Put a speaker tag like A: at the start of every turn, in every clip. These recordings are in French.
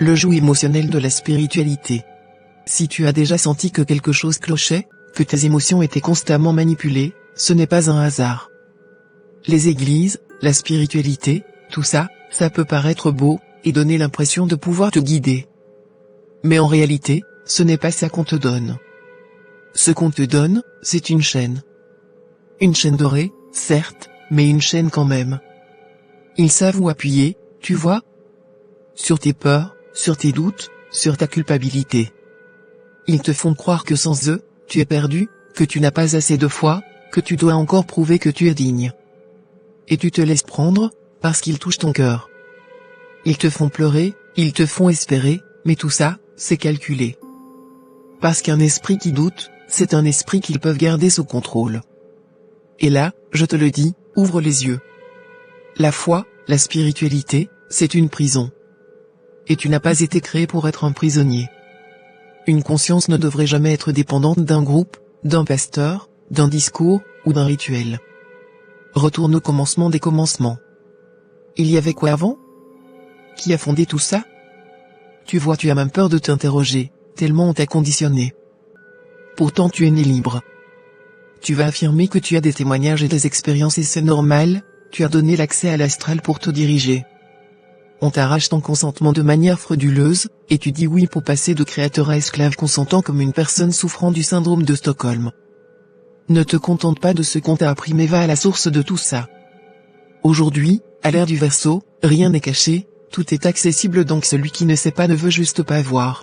A: Le joug émotionnel de la spiritualité. Si tu as déjà senti que quelque chose clochait, que tes émotions étaient constamment manipulées, ce n'est pas un hasard. Les églises, la spiritualité, tout ça, ça peut paraître beau, et donner l'impression de pouvoir te guider. Mais en réalité, ce n'est pas ça qu'on te donne. Ce qu'on te donne, c'est une chaîne. Une chaîne dorée, certes, mais une chaîne quand même. Ils savent où appuyer, tu vois? Sur tes peurs, sur tes doutes, sur ta culpabilité. Ils te font croire que sans eux, tu es perdu, que tu n'as pas assez de foi, que tu dois encore prouver que tu es digne. Et tu te laisses prendre, parce qu'ils touchent ton cœur. Ils te font pleurer, ils te font espérer, mais tout ça, c'est calculé. Parce qu'un esprit qui doute, c'est un esprit qu'ils peuvent garder sous contrôle. Et là, je te le dis, ouvre les yeux. La foi, la spiritualité, c'est une prison. Et tu n'as pas été créé pour être un prisonnier. Une conscience ne devrait jamais être dépendante d'un groupe, d'un pasteur, d'un discours, ou d'un rituel. Retourne au commencement des commencements. Il y avait quoi avant? Qui a fondé tout ça? Tu vois, tu as même peur de t'interroger, tellement on t'a conditionné. Pourtant tu es né libre. Tu vas affirmer que tu as des témoignages et des expériences et c'est normal, tu as donné l'accès à l'astral pour te diriger. On t'arrache ton consentement de manière frauduleuse, et tu dis oui pour passer de créateur à esclave consentant comme une personne souffrant du syndrome de Stockholm. Ne te contente pas de ce qu'on t'a appris mais va à la source de tout ça. Aujourd'hui, à l'ère du Verseau, rien n'est caché, tout est accessible donc celui qui ne sait pas ne veut juste pas voir.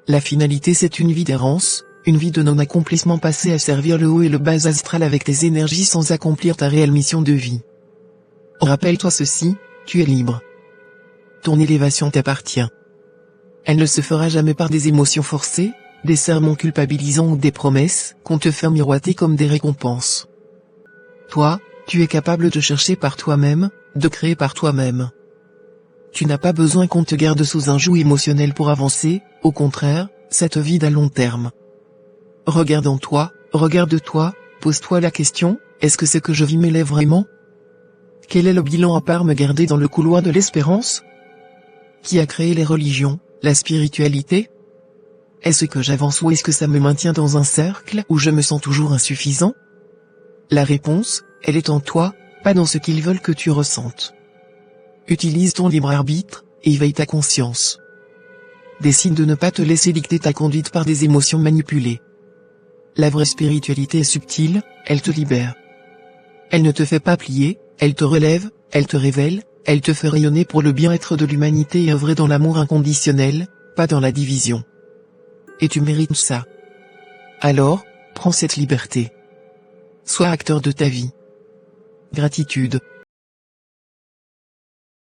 A: La finalité c'est une vie d'errance, une vie de non-accomplissement passée à servir le haut et le bas astral avec tes énergies sans accomplir ta réelle mission de vie. Rappelle-toi ceci, tu es libre. Ton élévation t'appartient. Elle ne se fera jamais par des émotions forcées, des sermons culpabilisants ou des promesses qu'on te fait miroiter comme des récompenses. Toi, tu es capable de chercher par toi-même, de créer par toi-même. Tu n'as pas besoin qu'on te garde sous un joug émotionnel pour avancer, au contraire, ça te vide à long terme. Regarde en toi, regarde-toi, pose-toi la question, est-ce que ce que je vis m'élève vraiment? Quel est le bilan à part me garder dans le couloir de l'espérance? Qui a créé les religions, la spiritualité? Est-ce que j'avance ou est-ce que ça me maintient dans un cercle où je me sens toujours insuffisant? La réponse, elle est en toi, pas dans ce qu'ils veulent que tu ressentes. Utilise ton libre arbitre, et éveille ta conscience. Décide de ne pas te laisser dicter ta conduite par des émotions manipulées. La vraie spiritualité est subtile, elle te libère. Elle ne te fait pas plier, elle te relève, elle te révèle, elle te fait rayonner pour le bien-être de l'humanité et œuvrer dans l'amour inconditionnel, pas dans la division. Et tu mérites ça. Alors, prends cette liberté. Sois acteur de ta vie. Gratitude.